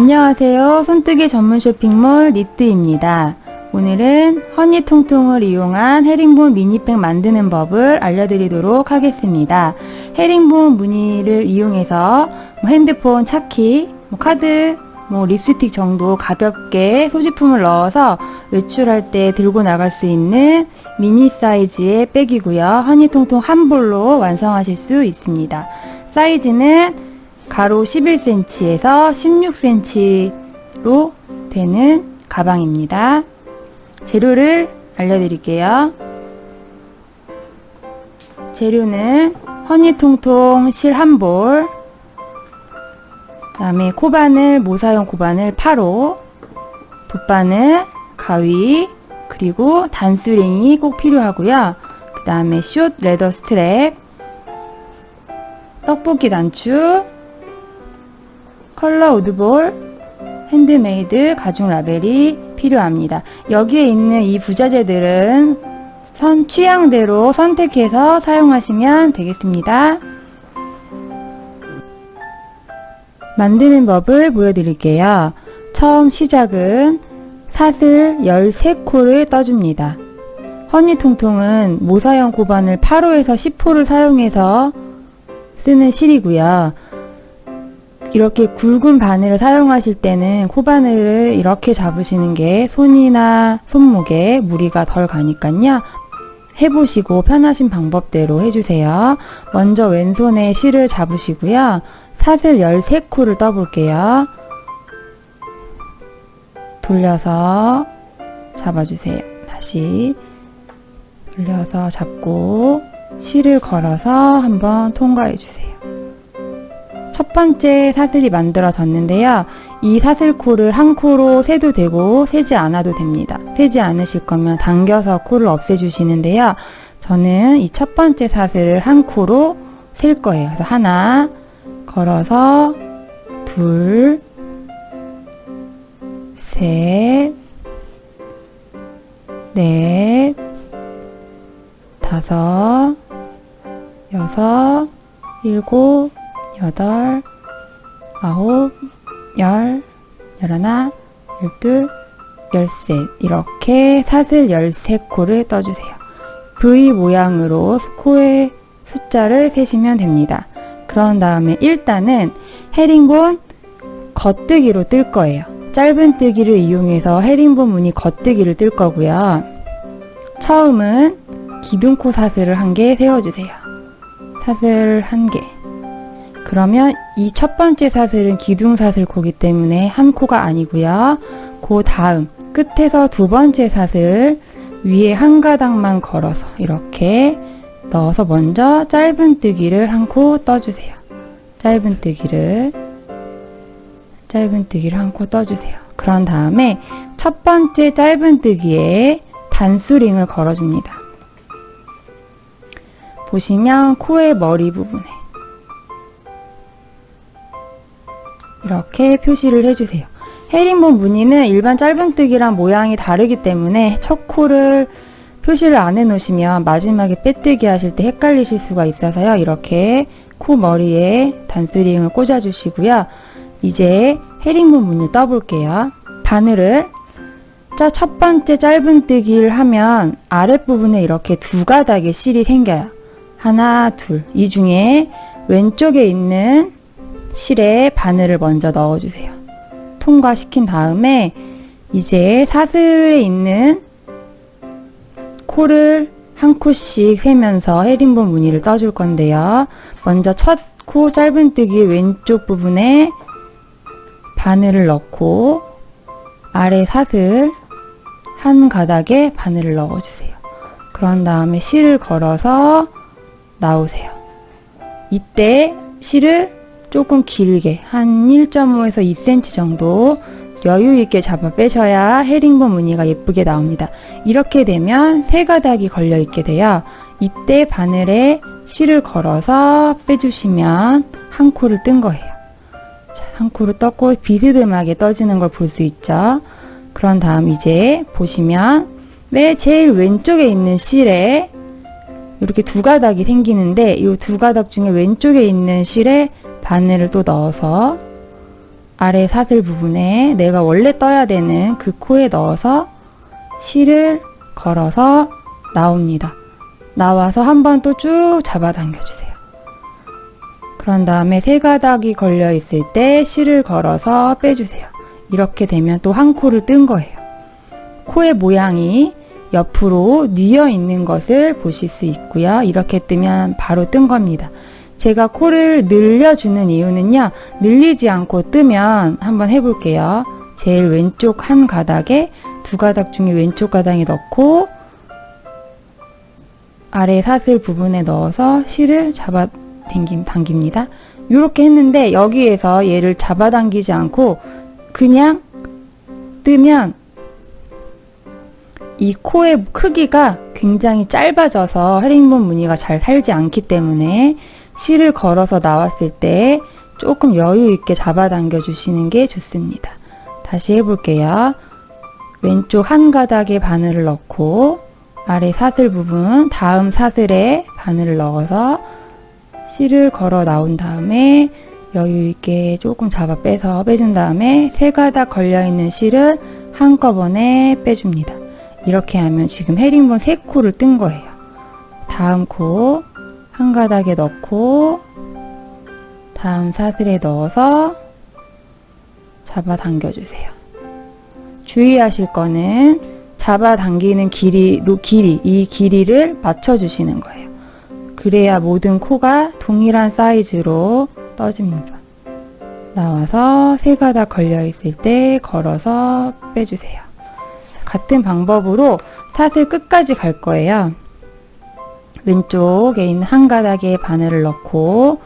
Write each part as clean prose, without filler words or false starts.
안녕하세요. 손뜨개 전문 쇼핑몰 니트입니다. 오늘은 허니통통을 이용한 헤링본 미니백 만드는 법을 알려드리도록 하겠습니다. 헤링본 무늬를 이용해서 핸드폰, 차키, 카드, 립스틱 정도 가볍게 소지품을 넣어서 외출할 때 들고 나갈 수 있는 미니 사이즈의 백이고요. 허니통통 한 볼로 완성하실 수 있습니다. 사이즈는 가로 11cm에서 16cm로 되는 가방입니다. 재료를 알려드릴게요. 재료는 허니통통 실 한 볼, 그 다음에 코바늘, 모사용 코바늘 8호, 돗바늘, 가위, 그리고 단수링이 꼭 필요하고요. 그 다음에 숏 레더 스트랩, 떡볶이 단추, 컬러 우드볼, 핸드메이드 가죽 라벨이 필요합니다. 여기에 있는 이 부자재들은 취향대로 선택해서 사용하시면 되겠습니다. 만드는 법을 보여드릴게요. 처음 시작은 사슬 13코를 떠줍니다. 허니통통은 모사형 고바늘 8호에서 10호를 사용해서 쓰는 실이고요. 이렇게 굵은 바늘을 사용하실 때는 코바늘을 이렇게 잡으시는 게 손이나 손목에 무리가 덜 가니까요. 해보시고 편하신 방법대로 해주세요. 먼저 왼손에 실을 잡으시고요. 사슬 13코를 떠볼게요. 돌려서 잡아주세요. 다시 돌려서 잡고 실을 걸어서 한번 통과해주세요. 첫 번째 사슬이 만들어졌는데요. 이 사슬코를 한 코로 세도 되고 세지 않아도 됩니다. 세지 않으실 거면 당겨서 코를 없애주시는데요. 저는 이 첫 번째 사슬을 한 코로 셀 거예요. 그래서 하나 걸어서 둘, 셋, 넷, 다섯, 여섯, 일곱, 여덟, 아홉, 열, 열하나, 열둘, 열셋 이렇게 사슬 13코를 떠주세요. V 모양으로 코의 숫자를 세시면 됩니다. 그런 다음에 일단은 헤링본 겉뜨기로 뜰 거예요. 짧은 뜨기를 이용해서 헤링본 무늬 겉뜨기를 뜰 거고요. 처음은 기둥코 사슬을 1개 세워주세요. 사슬 1개. 그러면 이 첫 번째 사슬은 기둥사슬코기 때문에 한 코가 아니고요. 그 다음 끝에서 두 번째 사슬 위에 한 가닥만 걸어서 이렇게 넣어서 먼저 짧은 뜨기를 한 코 떠주세요. 짧은 뜨기를 한 코 떠주세요. 그런 다음에 첫 번째 짧은 뜨기에 단수링을 걸어줍니다. 보시면 코의 머리 부분에 이렇게 표시를 해주세요. 헤링본 무늬는 일반 짧은뜨기랑 모양이 다르기 때문에 첫 코를 표시를 안 해놓으시면 마지막에 빼뜨기 하실 때 헷갈리실 수가 있어서요. 이렇게 코 머리에 단수링을 꽂아주시고요. 이제 헤링본 무늬를 떠볼게요. 바늘을 첫 번째 짧은뜨기를 하면 아랫부분에 이렇게 두 가닥의 실이 생겨요. 하나, 둘. 이 중에 왼쪽에 있는 실에 바늘을 먼저 넣어주세요. 통과시킨 다음에 이제 사슬에 있는 코를 한 코씩 세면서 헤링본 무늬를 떠줄 건데요. 먼저 첫 코 짧은뜨기 왼쪽 부분에 바늘을 넣고 아래 사슬 한 가닥에 바늘을 넣어주세요. 그런 다음에 실을 걸어서 나오세요. 이때 실을 조금 길게 한 1.5에서 2cm 정도 여유있게 잡아 빼셔야 헤링본 무늬가 예쁘게 나옵니다. 이렇게 되면 세 가닥이 걸려 있게 돼요. 이때 바늘에 실을 걸어서 빼주시면 한 코를 뜬 거예요. 자, 한 코를 떴고 비스듬하게 떠지는 걸 볼 수 있죠. 그런 다음 이제 보시면 제일 왼쪽에 있는 실에 이렇게 두 가닥이 생기는데 이 두 가닥 중에 왼쪽에 있는 실에 바늘을 또 넣어서 아래 사슬 부분에 내가 원래 떠야 되는 그 코에 넣어서 실을 걸어서 나옵니다. 나와서 한 번 또 쭉 잡아당겨 주세요. 그런 다음에 세 가닥이 걸려 있을 때 실을 걸어서 빼주세요. 이렇게 되면 또 한 코를 뜬 거예요. 코의 모양이 옆으로 뉘어 있는 것을 보실 수 있고요. 이렇게 뜨면 바로 뜬 겁니다. 제가 코를 늘려주는 이유는요. 늘리지 않고 뜨면 한번 해볼게요. 제일 왼쪽 한 가닥에 두 가닥 중에 왼쪽 가닥에 넣고 아래 사슬 부분에 넣어서 실을 잡아 당깁니다. 이렇게 했는데 여기에서 얘를 잡아당기지 않고 그냥 뜨면 이 코의 크기가 굉장히 짧아져서 헤링본 무늬가 잘 살지 않기 때문에 실을 걸어서 나왔을 때 조금 여유 있게 잡아당겨 주시는 게 좋습니다. 다시 해볼게요. 왼쪽 한 가닥에 바늘을 넣고 아래 사슬 부분 다음 사슬에 바늘을 넣어서 실을 걸어 나온 다음에 여유 있게 조금 잡아 빼준 다음에 세 가닥 걸려 있는 실을 한꺼번에 빼줍니다. 이렇게 하면 지금 헤링본 3코를 뜬 거예요. 다음 코 한 가닥에 넣고 다음 사슬에 넣어서 잡아당겨 주세요. 주의하실 거는 잡아당기는 이 길이를 맞춰주시는 거예요. 그래야 모든 코가 동일한 사이즈로 떠집니다. 나와서 세 가닥 걸려 있을 때 걸어서 빼주세요. 같은 방법으로 사슬 끝까지 갈 거예요. 왼쪽에 있는 한 가닥에 바늘을 넣고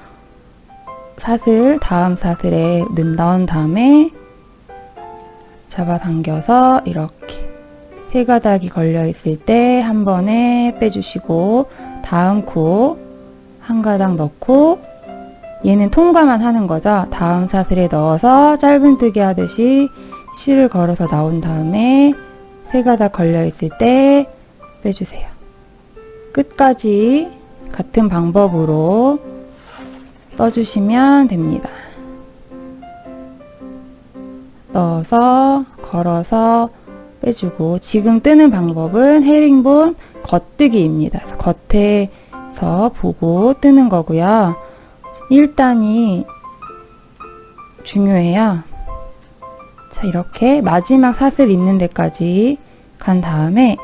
다음 사슬에 넣은 다음에 잡아당겨서 이렇게 세 가닥이 걸려 있을 때 한 번에 빼주시고 다음 코 한 가닥 넣고 얘는 통과만 하는 거죠. 다음 사슬에 넣어서 짧은뜨기 하듯이 실을 걸어서 나온 다음에 세 가닥 걸려 있을 때 빼주세요. 끝까지 같은 방법으로 떠주시면 됩니다. 넣어서 걸어서 빼주고 지금 뜨는 방법은 헤링본 겉뜨기입니다. 겉에서 보고 뜨는 거고요. 1단이 중요해요. 자, 이렇게 마지막 사슬 있는 데까지 간 다음에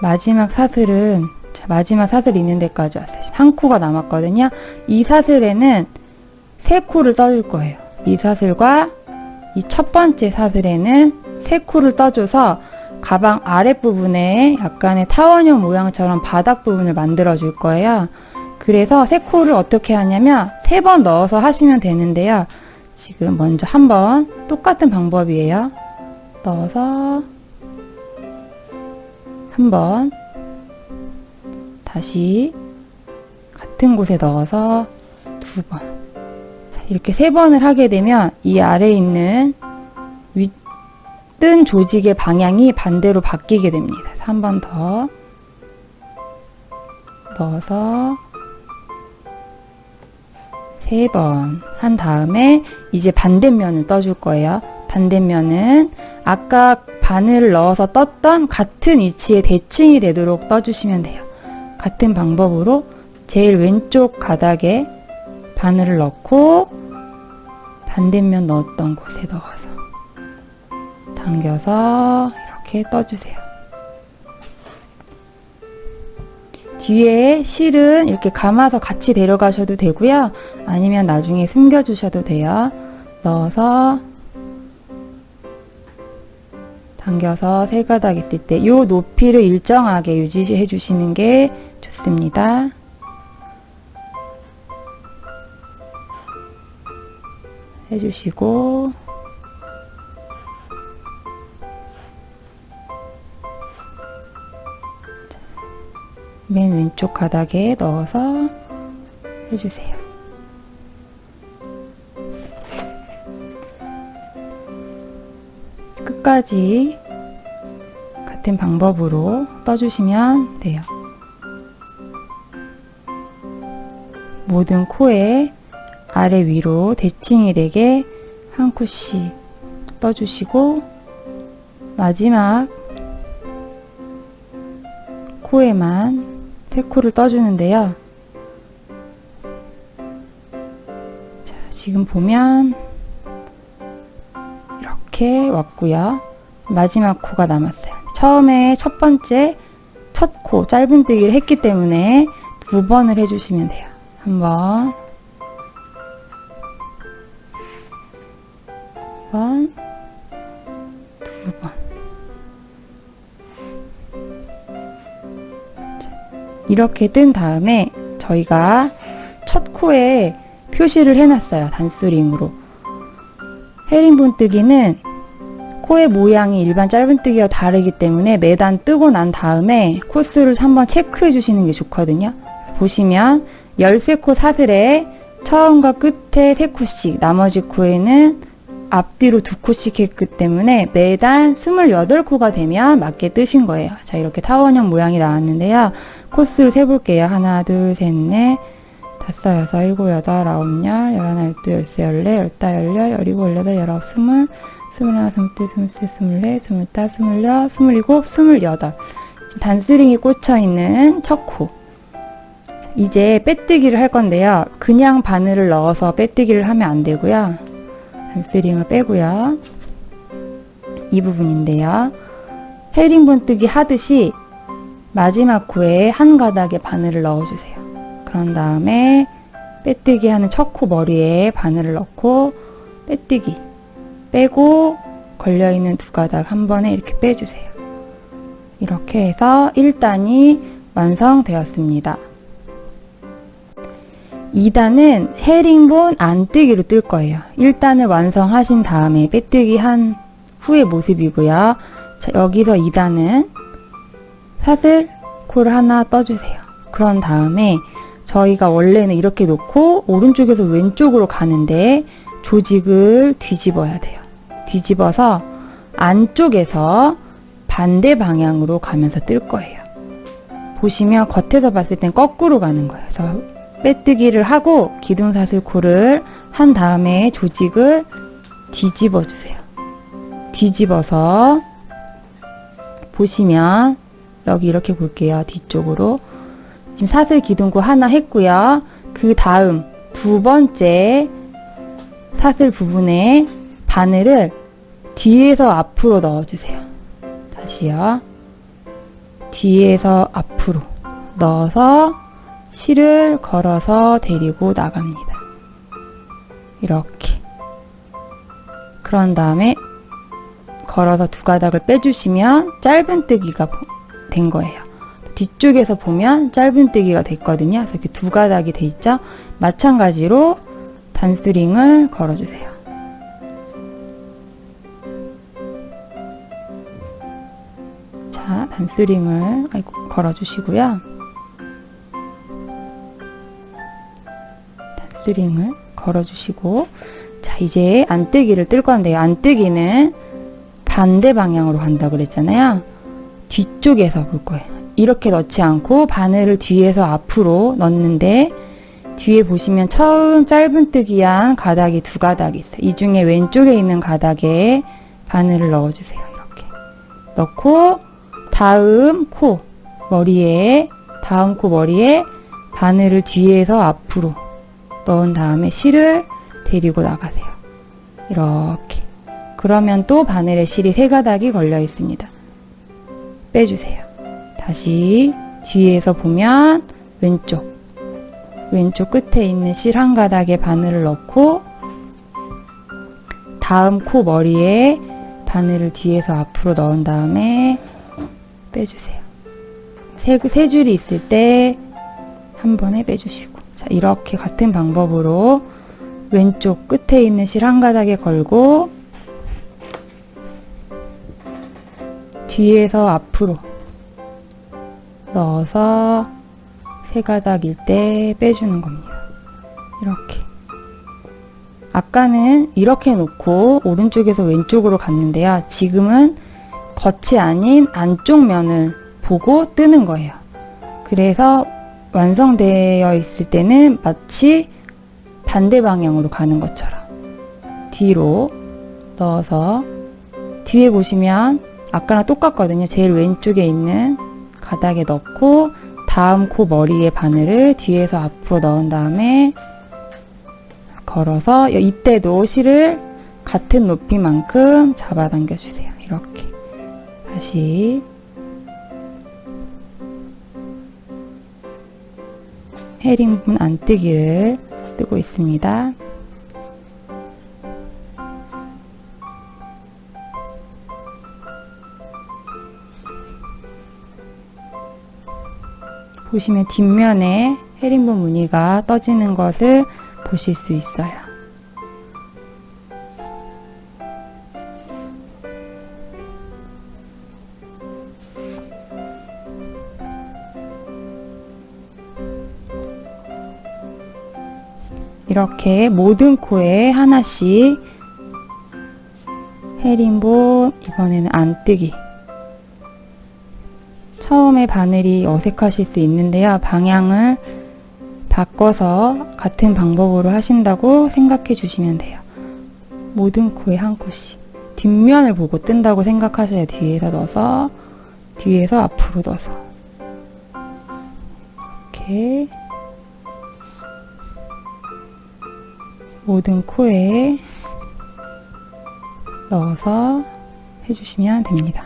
마지막 사슬 있는 데까지 왔어요. 한 코가 남았거든요. 이 사슬에는 3코를 떠줄 거예요. 이 사슬과 이 첫 번째 사슬에는 3코를 떠줘서 가방 아랫부분에 약간의 타원형 모양처럼 바닥 부분을 만들어 줄 거예요. 그래서 3코를 어떻게 하냐면 3번 넣어서 하시면 되는데요. 지금 먼저 한번 똑같은 방법이에요. 넣어서 한번 다시 같은 곳에 넣어서 2번. 자, 이렇게 3번을 하게 되면 이 아래에 있는 뜬 조직의 방향이 반대로 바뀌게 됩니다. 한 번 더 넣어서 3번 한 다음에 이제 반대면을 떠줄 거예요. 반대면은 아까 바늘을 넣어서 떴던 같은 위치에 대칭이 되도록 떠주시면 돼요. 같은 방법으로 제일 왼쪽 가닥에 바늘을 넣고 반대면 넣었던 곳에 넣어서 당겨서 이렇게 떠주세요. 뒤에 실은 이렇게 감아서 같이 데려가셔도 되고요. 아니면 나중에 숨겨주셔도 돼요. 넣어서 당겨서 세 가닥 있을 때 이 높이를 일정하게 유지해 주시는 게 좋습니다. 해주시고 맨 왼쪽 가닥에 넣어서 해주세요. 끝까지 같은 방법으로 떠주시면 돼요. 모든 코에 아래 위로 대칭이 되게 한 코씩 떠주시고 마지막 코에만 3코를 떠주는데요. 자, 지금 보면 이렇게 왔고요. 마지막 코가 남았어요. 처음에 첫 번째 첫 코 짧은뜨기를 했기 때문에 2번을 해주시면 돼요. 한 번, 두 번. 이렇게 뜬 다음에 저희가 첫 코에 표시를 해놨어요. 단수링으로. 헤링본뜨기는 코의 모양이 일반 짧은뜨기와 다르기 때문에 매단 뜨고 난 다음에 코스를 한번 체크해 주시는 게 좋거든요. 보시면 13코 사슬에 처음과 끝에 3코씩, 나머지 코에는 앞뒤로 2코씩 했기 때문에 매단 28코가 되면 맞게 뜨신 거예요. 자, 이렇게 타원형 모양이 나왔는데요. 코스를 세볼게요. 하나, 둘, 셋, 넷, 다섯, 여섯, 일곱, 여덟, 아홉, 열, 열하나, 열둘, 열세, 열네, 열다, 열여, 열일곱, 열여덟, 열아홉, 스물, 스물하나, 스물둘, 스물셋, 스물넷, 스물다, 스물여, 스물일곱, 스물여덟. 지금 단스링이 꽂혀있는 첫 코. 이제 빼뜨기를 할 건데요. 그냥 바늘을 넣어서 빼뜨기를 하면 안 되고요. 단스링을 빼고요. 이 부분인데요. 헤링본뜨기 하듯이 마지막 코에 한 가닥에 바늘을 넣어주세요. 그런 다음에 빼뜨기 하는 첫 코 머리에 바늘을 넣고 빼뜨기 빼고 걸려있는 2가닥 한 번에 이렇게 빼주세요. 이렇게 해서 1단이 완성되었습니다. 2단은 헤링본 안뜨기로 뜰 거예요. 1단을 완성하신 다음에 빼뜨기 한 후의 모습이고요. 자, 여기서 2단은 사슬 코를 하나 떠주세요. 그런 다음에 저희가 원래는 이렇게 놓고 오른쪽에서 왼쪽으로 가는데 조직을 뒤집어야 돼요. 뒤집어서 안쪽에서 반대 방향으로 가면서 뜰 거예요. 보시면 겉에서 봤을 땐 거꾸로 가는 거예요. 그래서 빼뜨기를 하고 기둥사슬코를 한 다음에 조직을 뒤집어 주세요. 뒤집어서 보시면 여기 이렇게 볼게요. 뒤쪽으로 지금 사슬 기둥코 하나 했고요. 그 다음 2번째 사슬 부분에 바늘을 뒤에서 앞으로 넣어주세요. 다시요. 뒤에서 앞으로 넣어서 실을 걸어서 데리고 나갑니다. 이렇게. 그런 다음에 걸어서 2가닥을 빼주시면 짧은뜨기가 된 거예요. 뒤쪽에서 보면 짧은뜨기가 됐거든요. 그래서 이렇게 2가닥이 돼 있죠. 마찬가지로 단스링을 걸어주세요. 자, 단스링을 걸어주시고요. 단스링을 걸어주시고, 자, 이제 안뜨기를 뜰 건데요. 안뜨기는 반대 방향으로 간다고 그랬잖아요. 뒤쪽에서 볼 거예요. 이렇게 넣지 않고 바늘을 뒤에서 앞으로 넣는데, 뒤에 보시면 처음 짧은뜨기한 가닥이 2가닥이 있어요. 이 중에 왼쪽에 있는 가닥에 바늘을 넣어주세요. 이렇게 넣고 다음 코 머리에 바늘을 뒤에서 앞으로 넣은 다음에 실을 데리고 나가세요. 이렇게. 그러면 또 바늘에 실이 3가닥이 걸려 있습니다. 빼주세요. 다시 뒤에서 보면 왼쪽 끝에 있는 실 한 가닥에 바늘을 넣고 다음 코 머리에 바늘을 뒤에서 앞으로 넣은 다음에 빼주세요. 세 줄이 있을 때 한 번에 빼주시고, 자, 이렇게 같은 방법으로 왼쪽 끝에 있는 실 한 가닥에 걸고 뒤에서 앞으로 넣어서 3가닥일 때 빼주는 겁니다. 이렇게. 아까는 이렇게 놓고 오른쪽에서 왼쪽으로 갔는데요. 지금은 겉이 아닌 안쪽 면을 보고 뜨는 거예요. 그래서 완성되어 있을 때는 마치 반대 방향으로 가는 것처럼 뒤로 넣어서 뒤에 보시면 아까랑 똑같거든요. 제일 왼쪽에 있는 가닥에 넣고 다음 코 머리에 바늘을 뒤에서 앞으로 넣은 다음에 걸어서 이때도 실을 같은 높이만큼 잡아당겨 주세요. 이렇게 다시 헤링본 안뜨기를 뜨고 있습니다. 보시면 뒷면에 헤링본 무늬가 떠지는 것을 보실 수 있어요. 이렇게 모든 코에 하나씩 헤링본, 이번에는 안뜨기. 처음에 바늘이 어색하실 수 있는데요. 방향을 바꿔서 같은 방법으로 하신다고 생각해 주시면 돼요. 모든 코에 한 코씩. 뒷면을 보고 뜬다고 생각하셔야 뒤에서 넣어서, 뒤에서 앞으로 넣어서. 이렇게 모든 코에 넣어서 해주시면 됩니다.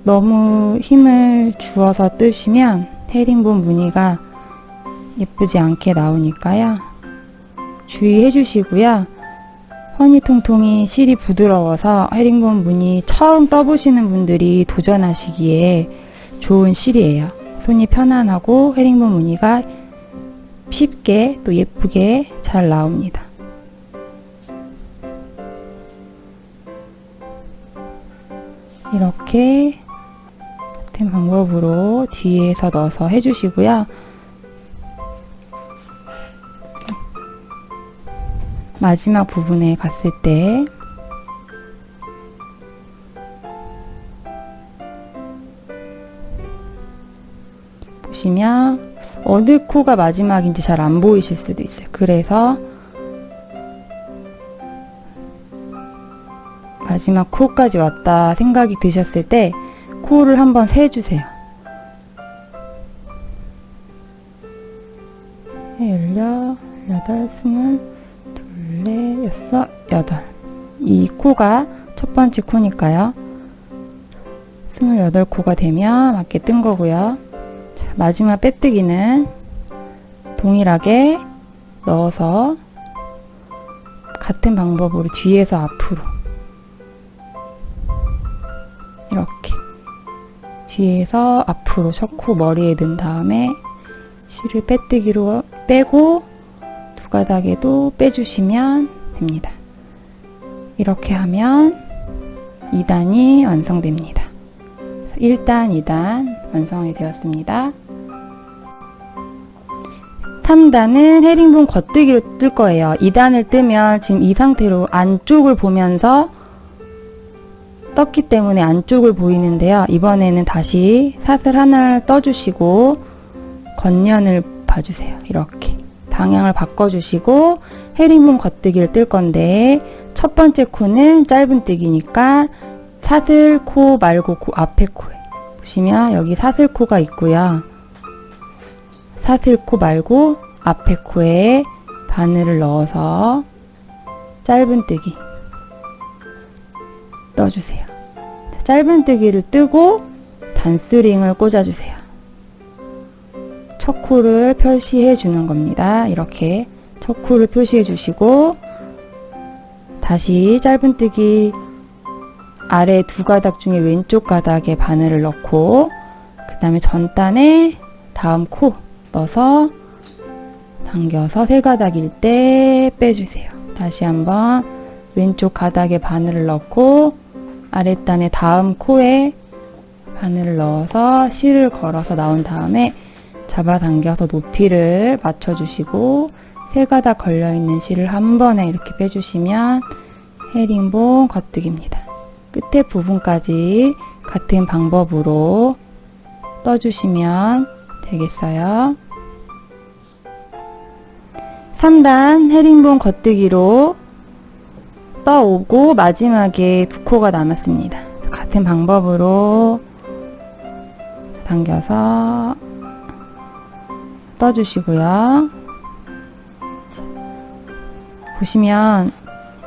너무 힘을 주어서 뜨시면 헤링본 무늬가 예쁘지 않게 나오니까요. 주의해 주시고요. 허니통통이 실이 부드러워서 헤링본 무늬 처음 떠보시는 분들이 도전하시기에 좋은 실이에요. 손이 편안하고 헤링본 무늬가 쉽게 또 예쁘게 잘 나옵니다. 이렇게 같은 방법으로 뒤에서 넣어서 해주시고요. 마지막 부분에 갔을 때 보시면 어느 코가 마지막인지 잘 안 보이실 수도 있어요. 그래서 마지막 코까지 왔다 생각이 드셨을 때 코를 한번 세주세요. 16, 18, 20, 24, 6. 이 코가 첫 번째 코니까요. 28코가 되면 맞게 뜬 거고요. 자, 마지막 빼뜨기는 동일하게 넣어서 같은 방법으로 뒤에서 앞으로 이렇게 뒤에서 앞으로 첫 코 머리에 넣은 다음에 실을 빼뜨기로 빼고 두 가닥에도 빼주시면 됩니다. 이렇게 하면 2단이 완성됩니다. 1단, 2단 완성이 되었습니다. 3단은 헤링본 겉뜨기로 뜰 거예요. 2단을 뜨면 지금 이 상태로 안쪽을 보면서 떴기 때문에 안쪽을 보이는데요. 이번에는 다시 사슬 하나를 떠주시고 겉면을 봐주세요. 이렇게 방향을 바꿔주시고 헤링본 겉뜨기를 뜰 건데 첫 번째 코는 짧은뜨기니까 사슬 코 말고 그 앞에 코에 보시면 여기 사슬 코가 있고요. 사슬 코 말고 앞에 코에 바늘을 넣어서 짧은뜨기 떠주세요. 짧은뜨기를 뜨고 단스링을 꽂아주세요. 첫 코를 표시해 주는 겁니다. 이렇게 첫 코를 표시해 주시고 다시 짧은뜨기 아래 두 가닥 중에 왼쪽 가닥에 바늘을 넣고 그 다음에 전단에 다음 코 넣어서 당겨서 세 가닥일 때 빼주세요. 다시 한번 왼쪽 가닥에 바늘을 넣고 아랫단에 다음 코에 바늘을 넣어서 실을 걸어서 나온 다음에 잡아당겨서 높이를 맞춰주시고 세 가닥 걸려있는 실을 한 번에 이렇게 빼주시면 헤링본 겉뜨기입니다. 끝에 부분까지 같은 방법으로 떠주시면 되겠어요. 3단 헤링본 겉뜨기로 떠오고 마지막에 두 코가 남았습니다. 같은 방법으로 당겨서 떠주시고요. 보시면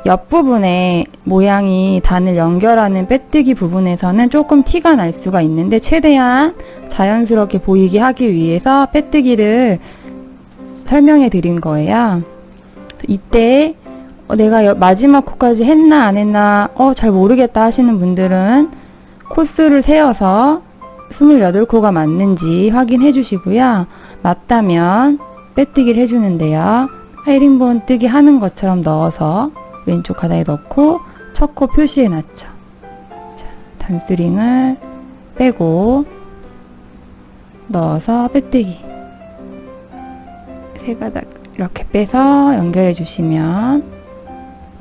옆부분에 모양이 단을 연결하는 빼뜨기 부분에서는 조금 티가 날 수가 있는데 최대한 자연스럽게 보이게 하기 위해서 빼뜨기를 설명해 드린 거예요. 이때 내가 마지막 코까지 했나 안 했나 잘 모르겠다 하시는 분들은 코수를 세어서 28코가 맞는지 확인해 주시고요. 맞다면 빼뜨기를 해주는데요. 헤링본 뜨기 하는 것처럼 넣어서 왼쪽 가닥에 넣고 첫 코 표시해 놨죠. 자, 단스링을 빼고 넣어서 빼뜨기 세 가닥 이렇게 빼서 연결해 주시면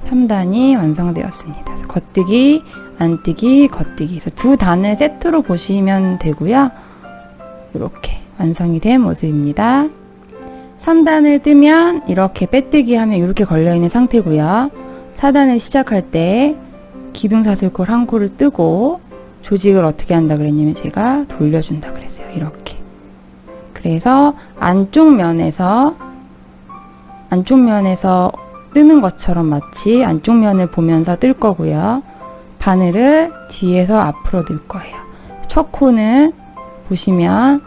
3단이 완성되었습니다. 그래서 겉뜨기, 안뜨기, 겉뜨기. 그래서 두 단을 세트로 보시면 되고요. 이렇게 완성이 된 모습입니다. 3단을 뜨면 이렇게 빼뜨기 하면 이렇게 걸려있는 상태고요. 4단을 시작할 때 기둥사슬콜 한 코를 뜨고 조직을 어떻게 한다 그랬냐면 제가 돌려준다 그랬어요. 이렇게. 그래서 안쪽 면에서 뜨는 것처럼 마치 안쪽 면을 보면서 뜰 거고요. 바늘을 뒤에서 앞으로 늘 거예요. 첫 코는 보시면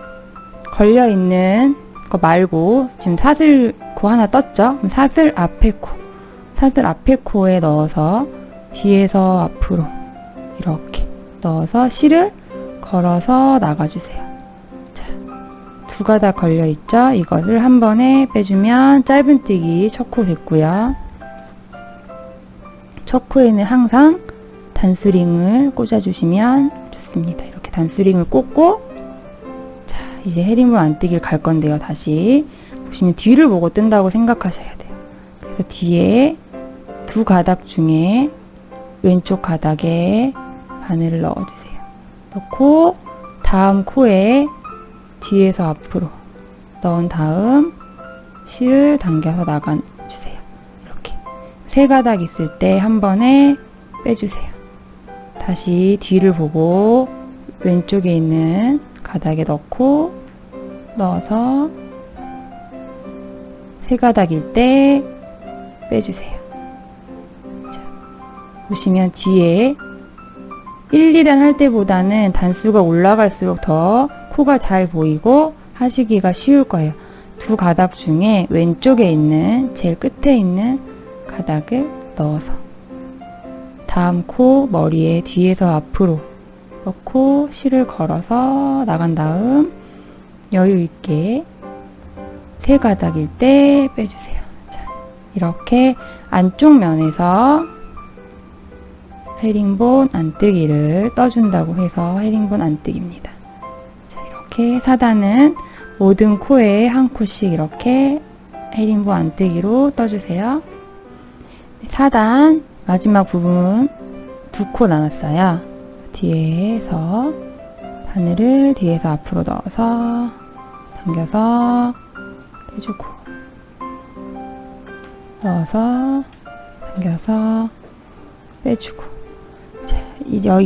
걸려있는 거 말고 지금 사슬코 하나 떴죠? 그럼 사슬 앞에 코에 넣어서 뒤에서 앞으로 이렇게 넣어서 실을 걸어서 나가주세요. 자, 두 가닥 걸려있죠? 이것을 한 번에 빼주면 짧은뜨기 첫 코 됐고요. 첫 코에는 항상 단수링을 꽂아주시면 좋습니다. 이렇게 단수링을 꽂고 자, 이제 헤링본 안뜨기를 갈 건데요. 다시 보시면 뒤를 보고 뜬다고 생각하셔야 돼요. 그래서 뒤에 두 가닥 중에 왼쪽 가닥에 바늘을 넣어주세요. 넣고 다음 코에 뒤에서 앞으로 넣은 다음 실을 당겨서 나가주세요. 이렇게 세 가닥 있을 때 한 번에 빼주세요. 다시 뒤를 보고 왼쪽에 있는 가닥에 넣고 넣어서 세 가닥일 때 빼주세요. 자, 보시면 뒤에 1, 2단 할 때보다는 단수가 올라갈수록 더 코가 잘 보이고 하시기가 쉬울 거예요. 두 가닥 중에 왼쪽에 있는 제일 끝에 있는 가닥을 넣어서 다음 코 머리에 뒤에서 앞으로 넣고 실을 걸어서 나간 다음 여유 있게 세 가닥일 때 빼주세요. 자, 이렇게 안쪽 면에서 헤링본 안뜨기를 떠준다고 해서 헤링본 안뜨기입니다. 자, 이렇게 4단은 모든 코에 한 코씩 이렇게 헤링본 안뜨기로 떠주세요. 4단 마지막 부분 두 코 남았어요. 뒤에서 바늘을 뒤에서 앞으로 넣어서 당겨서 빼주고 넣어서 당겨서 빼주고 자,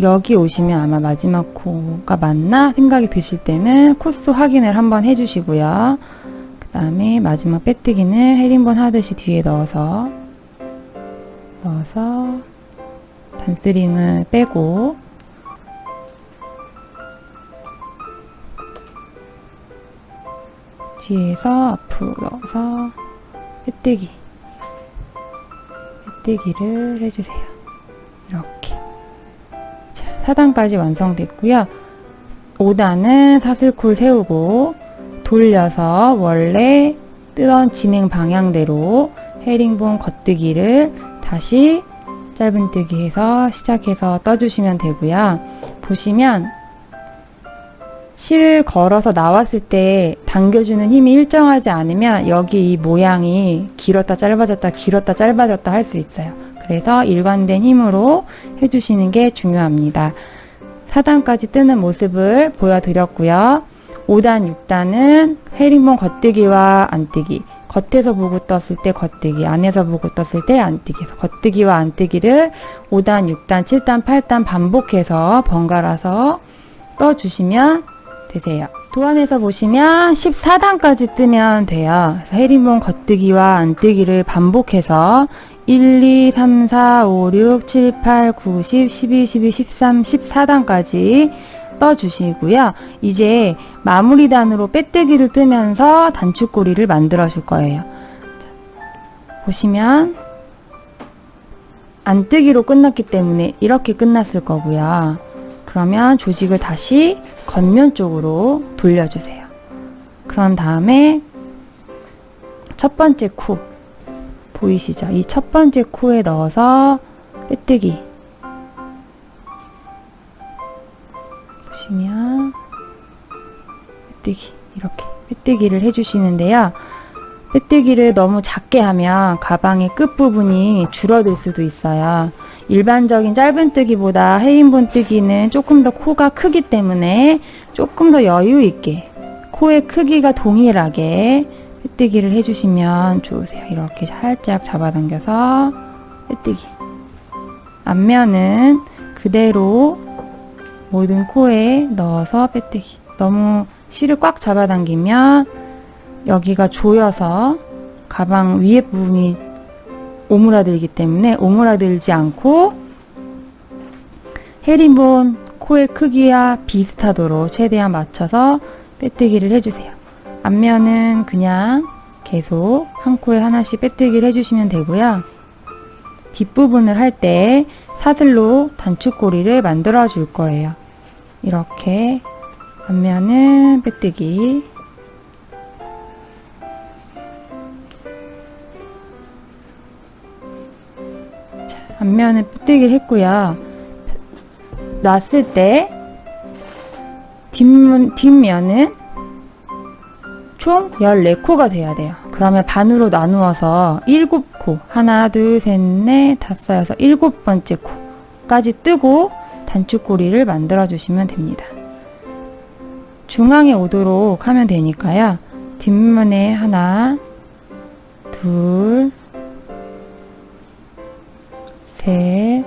여기 오시면 아마 마지막 코가 맞나 생각이 드실 때는 코수 확인을 한번 해주시고요. 그 다음에 마지막 빼뜨기는 헤링본 하듯이 뒤에 넣어서 단스링을 빼고 뒤에서 앞으로 넣어서 빼뜨기를 해주세요. 이렇게. 자, 4단까지 완성됐고요. 5단은 사슬콜 세우고 돌려서 원래 뜨던 진행 방향대로 헤링본 겉뜨기를 다시 짧은뜨기 해서 시작해서 떠주시면 되고요. 보시면 실을 걸어서 나왔을 때 당겨주는 힘이 일정하지 않으면 여기 이 모양이 길었다 짧아졌다 할 수 있어요. 그래서 일관된 힘으로 해주시는 게 중요합니다. 4단까지 뜨는 모습을 보여드렸고요. 5단, 6단은 헤링본 겉뜨기와 안뜨기, 겉에서 보고 떴을 때 겉뜨기, 안에서 보고 떴을 때 안뜨기, 그래서 겉뜨기와 안뜨기를 5단, 6단, 7단, 8단 반복해서 번갈아서 떠주시면 되세요. 도안에서 보시면 14단까지 뜨면 돼요. 그래서 헤링본 겉뜨기와 안뜨기를 반복해서 1, 2, 3, 4, 5, 6, 7, 8, 9, 10, 11, 12, 13, 14단까지 떠주시고요. 이제 마무리 단으로 빼뜨기를 뜨면서 단축고리를 만들어 줄 거예요. 보시면 안뜨기로 끝났기 때문에 이렇게 끝났을 거고요. 그러면 조직을 다시 겉면 쪽으로 돌려주세요. 그런 다음에 첫 번째 코 보이시죠? 이 첫 번째 코에 넣어서 빼뜨기 보시면 빼뜨기 이렇게 빼뜨기를 해주시는데요. 빼뜨기를 너무 작게 하면 가방의 끝부분이 줄어들 수도 있어요. 일반적인 짧은뜨기보다 헤링본 뜨기는 조금 더 코가 크기 때문에 조금 더 여유 있게 코의 크기가 동일하게 빼뜨기를 해주시면 좋으세요. 이렇게 살짝 잡아당겨서 빼뜨기. 앞면은 그대로 모든 코에 넣어서 빼뜨기. 너무 실을 꽉 잡아당기면 여기가 조여서 가방 위에 부분이 오므라들기 때문에 오므라들지 않고 헤링본 코의 크기와 비슷하도록 최대한 맞춰서 빼뜨기를 해주세요. 앞면은 그냥 계속 한 코에 하나씩 빼뜨기를 해주시면 되고요. 뒷부분을 할 때 사슬로 단축고리를 만들어 줄 거예요. 이렇게 앞면은 빼뜨기, 자, 앞면은 빼뜨기를 했고요. 놨을 때 뒷면은 총 14코가 돼야 돼요. 그러면 반으로 나누어서 7코, 하나, 둘, 셋, 넷, 다섯, 여섯, 7번째 코까지 뜨고 단축고리를 만들어 주시면 됩니다. 중앙에 오도록 하면 되니까요. 뒷면에 하나, 둘, 셋,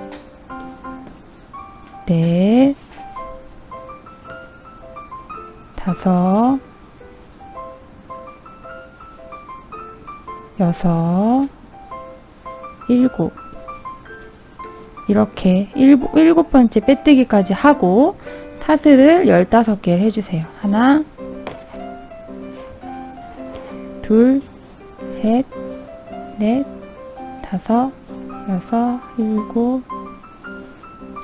넷, 다섯, 여섯, 일곱, 이렇게 일곱 번째 빼뜨기까지 하고 사슬을 15개를 해주세요. 하나, 둘, 셋, 넷, 다섯, 여섯, 일곱,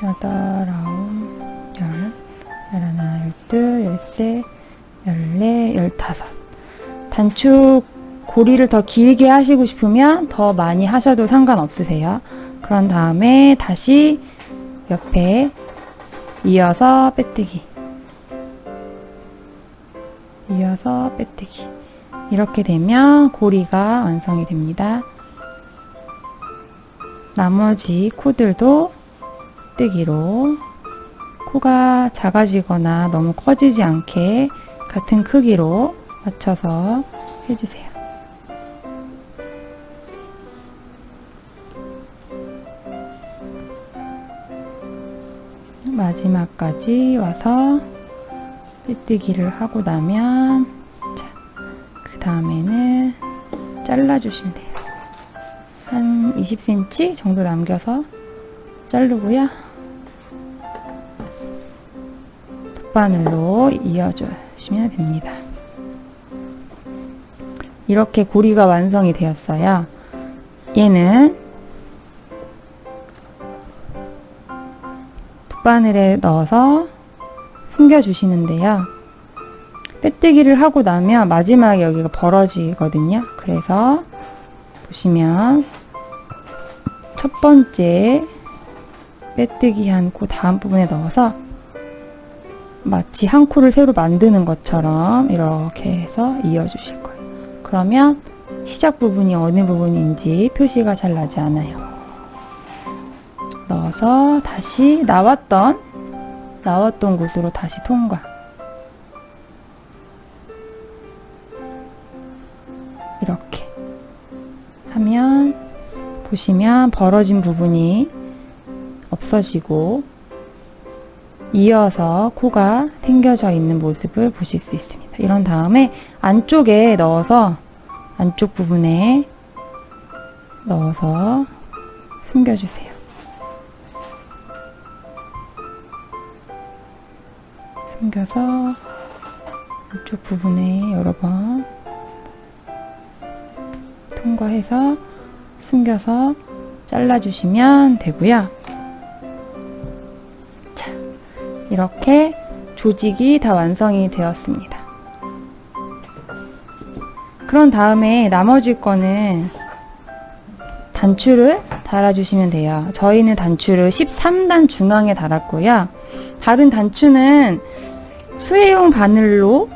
여덟, 아홉, 열, 열하나, 열둘, 열셋, 열넷, 열다섯. 단축 고리를 더 길게 하시고 싶으면 더 많이 하셔도 상관없으세요. 그런 다음에 다시 옆에 이어서 빼뜨기, 이어서 빼뜨기. 이렇게 되면 고리가 완성이 됩니다. 나머지 코들도 빼뜨기로 코가 작아지거나 너무 커지지 않게 같은 크기로 맞춰서 해주세요. 마지막까지 와서 빼뜨기를 하고 나면, 자, 그 다음에는 잘라주시면 돼요. 한 20cm 정도 남겨서 자르고요. 돗바늘로 이어주시면 됩니다. 이렇게 고리가 완성이 되었어요. 얘는 돗바늘에 넣어서 숨겨 주시는데요. 빼뜨기를 하고 나면 마지막에 여기가 벌어지거든요. 그래서 보시면 첫 번째 빼뜨기 한 코 다음 부분에 넣어서 마치 한 코를 새로 만드는 것처럼 이렇게 해서 이어 주실 거예요. 그러면 시작 부분이 어느 부분인지 표시가 잘 나지 않아요. 넣어서 다시 나왔던 곳으로 다시 통과. 이렇게 하면 보시면 벌어진 부분이 없어지고 이어서 코가 생겨져 있는 모습을 보실 수 있습니다. 이런 다음에 안쪽에 넣어서 안쪽 부분에 넣어서 숨겨주세요. 숨겨서 안쪽 부분에 여러 번 통과해서 숨겨서 잘라주시면 되고요. 자, 이렇게 조직이 다 완성이 되었습니다. 그런 다음에 나머지 거는 단추를 달아주시면 돼요. 저희는 단추를 13단 중앙에 달았고요. 다른 단추는 수혜용 바늘로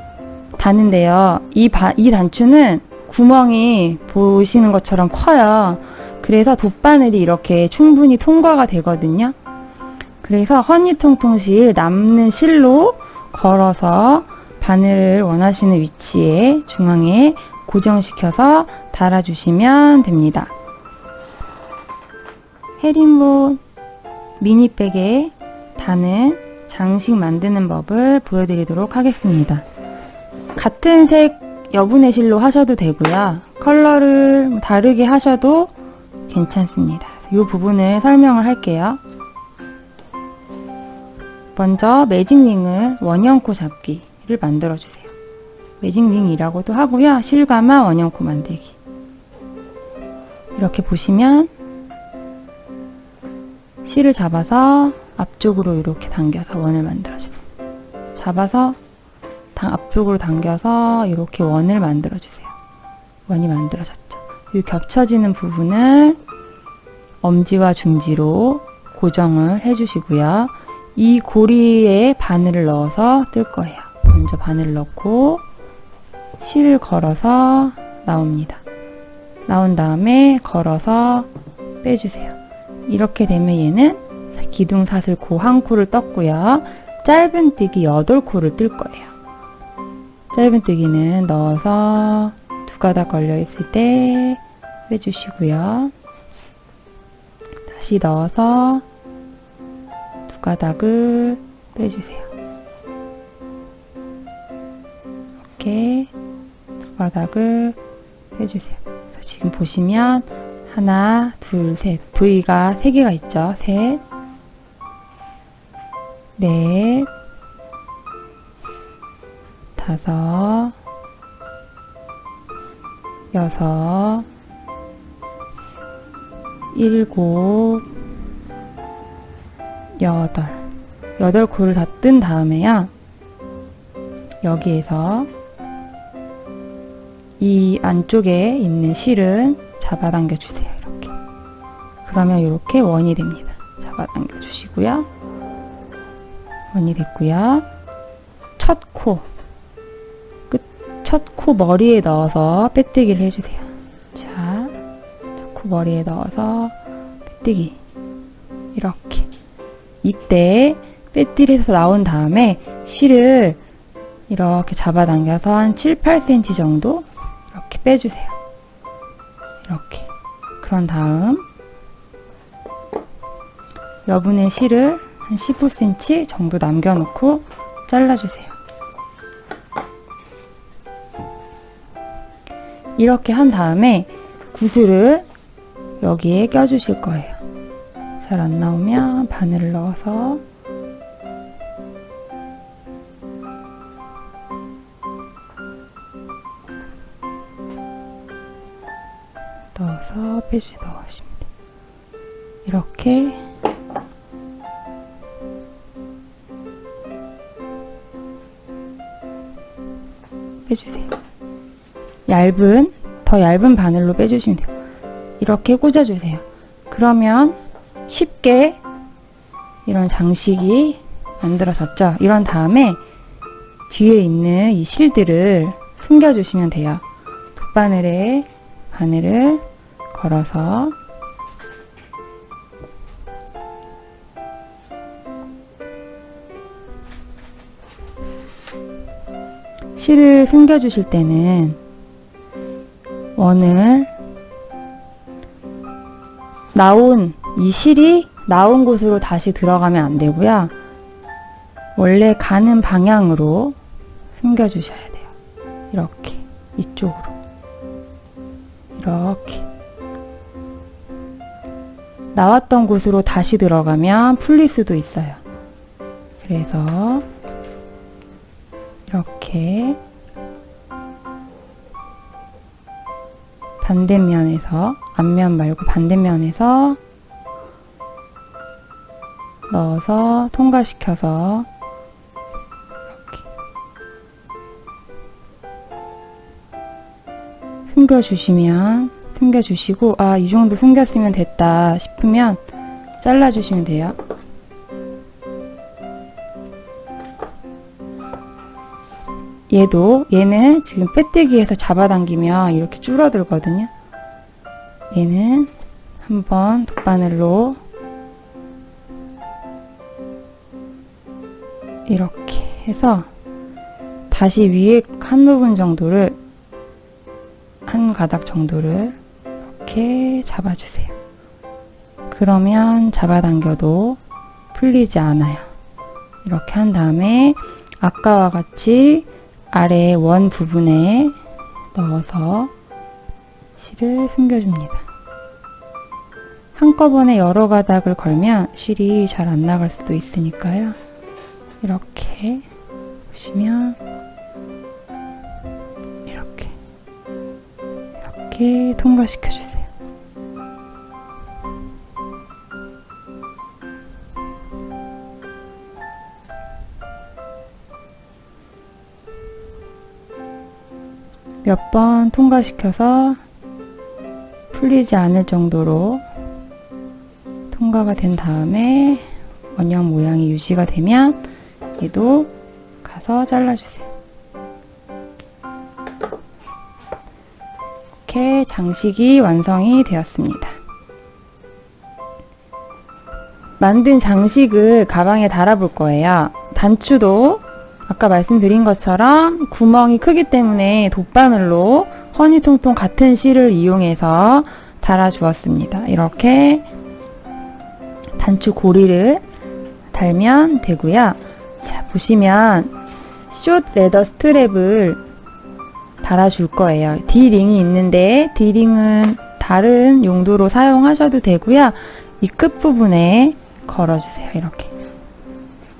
다는데요. 이 단추는 구멍이 보시는 것처럼 커요. 그래서 돗바늘이 이렇게 충분히 통과가 되거든요. 그래서 허니통통실 남는 실로 걸어서 바늘을 원하시는 위치에 중앙에 고정시켜서 달아주시면 됩니다. 헤링본 미니백에 다는 장식 만드는 법을 보여드리도록 하겠습니다. 같은 색 여분의 실로 하셔도 되고요. 컬러를 다르게 하셔도 괜찮습니다. 이 부분을 설명을 할게요. 먼저 매직링을 원형코 잡기를 만들어 주세요. 매직링이라고도 하고요. 실감아 원형코 만들기. 이렇게 보시면 실을 잡아서 앞쪽으로 이렇게 당겨서 원을 만들어 주세요. 잡아서 앞쪽으로 당겨서 이렇게 원을 만들어 주세요. 원이 만들어졌죠. 이 겹쳐지는 부분을 엄지와 중지로 고정을 해주시고요. 이 고리에 바늘을 넣어서 뜰 거예요. 먼저 바늘을 넣고 실을 걸어서 나옵니다. 나온 다음에 걸어서 빼주세요. 이렇게 되면 얘는 기둥사슬코 한 코를 떴고요. 짧은뜨기 8코를 뜰 거예요. 짧은뜨기는 넣어서 두 가닥 걸려 있을 때 빼주시고요. 다시 넣어서 두 가닥을 빼주세요. 이렇게 두 가닥을 빼주세요. 지금 보시면 하나, 둘, 셋. V가 3개가 있죠. 셋, 넷, 다섯, 여섯, 일곱, 여덟 코를 다 뜬 다음에요. 여기에서 이 안쪽에 있는 실은 잡아당겨 주세요. 이렇게. 그러면 이렇게 원이 됩니다. 잡아당겨 주시고요. 원이 됐고요. 첫 코 머리에 넣어서 빼뜨기를 해주세요. 자, 첫 코 머리에 넣어서 빼뜨기. 이렇게. 이때 빼뜨기에서 나온 다음에 실을 이렇게 잡아당겨서 한 7, 8cm 정도 이렇게 빼주세요. 이렇게. 그런 다음 여분의 실을 한 15cm 정도 남겨놓고 잘라주세요. 이렇게 한 다음에 구슬을 여기에 껴주실 거예요. 잘 안 나오면 바늘을 넣어서 넣으십니다. 이렇게 빼주세요. 더 얇은 바늘로 빼주시면 돼요. 이렇게 꽂아주세요. 그러면 쉽게 이런 장식이 만들어졌죠. 이런 다음에 뒤에 있는 이 실들을 숨겨주시면 돼요. 돗바늘에 바늘을 걸어서 실을 숨겨 주실 때는 원을 이 실이 나온 곳으로 다시 들어가면 안 되고요. 원래 가는 방향으로 숨겨 주셔야 돼요. 이렇게 이쪽으로 이렇게 나왔던 곳으로 다시 들어가면 풀릴 수도 있어요. 그래서 이렇게 반대면에서, 앞면 말고 반대면에서 넣어서 통과시켜서 이렇게 숨겨주시고, 이 정도 숨겼으면 됐다 싶으면 잘라주시면 돼요. 얘는 지금 빼뜨기에서 잡아당기면 이렇게 줄어들거든요. 얘는 한번 돗바늘로 이렇게 해서 다시 위에 한 부분 정도를, 한 가닥 정도를 이렇게 잡아주세요. 그러면 잡아당겨도 풀리지 않아요. 이렇게 한 다음에 아까와 같이 아래 원 부분에 넣어서 실을 숨겨줍니다. 한꺼번에 여러 가닥을 걸면 실이 잘 안 나갈 수도 있으니까요. 이렇게 보시면 이렇게 통과시켜 주세요. 몇 번 통과시켜서 풀리지 않을 정도로 통과가 된 다음에 원형 모양이 유지가 되면 얘도 가서 잘라주세요. 이렇게 장식이 완성이 되었습니다. 만든 장식을 가방에 달아볼 거예요. 단추도 아까 말씀드린 것처럼 구멍이 크기 때문에 돗바늘로 허니통통 같은 실을 이용해서 달아주었습니다. 이렇게 단추 고리를 달면 되고요. 자, 보시면 숏 레더 스트랩을 달아줄 거예요. D링이 있는데 D링은 다른 용도로 사용하셔도 되고요. 이 끝부분에 걸어주세요. 이렇게.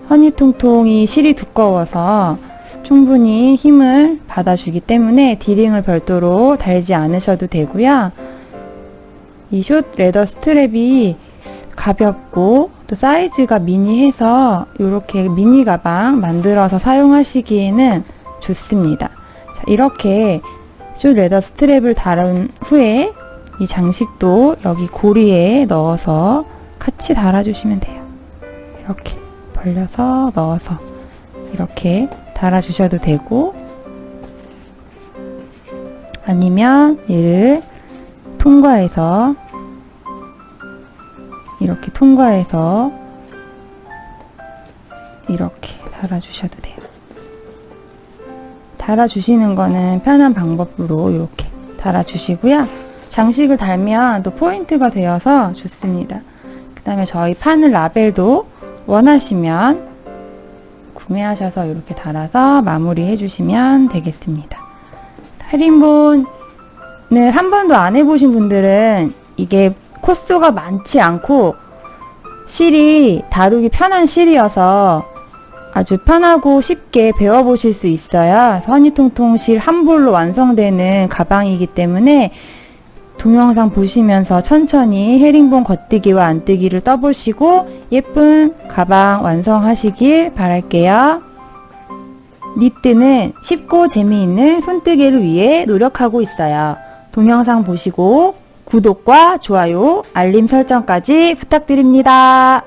허니통통이 실이 두꺼워서 충분히 힘을 받아주기 때문에 D링을 별도로 달지 않으셔도 되고요. 이 숏 레더 스트랩이 가볍고 또 사이즈가 미니해서 이렇게 미니 가방 만들어서 사용하시기에는 좋습니다. 자, 이렇게 숏 레더 스트랩을 달은 후에 이 장식도 여기 고리에 넣어서 같이 달아주시면 돼요. 이렇게 벌려서 넣어서 이렇게 달아주셔도 되고, 아니면 얘를 통과해서 이렇게 달아주셔도 돼요. 달아주시는 거는 편한 방법으로 이렇게 달아주시고요. 장식을 달면 또 포인트가 되어서 좋습니다. 그 다음에 저희 파는 라벨도 원하시면 구매하셔서 이렇게 달아서 마무리 해주시면 되겠습니다. 헤링본을 한 번도 안 해보신 분들은 이게 코수가 많지 않고 실이 다루기 편한 실이어서 아주 편하고 쉽게 배워보실 수 있어요. 허니통통 실 한 볼로 완성되는 가방이기 때문에 동영상 보시면서 천천히 헤링본 겉뜨기와 안뜨기를 떠보시고 예쁜 가방 완성하시길 바랄게요. 니트는 쉽고 재미있는 손뜨개를 위해 노력하고 있어요. 동영상 보시고 구독과 좋아요, 알림 설정까지 부탁드립니다.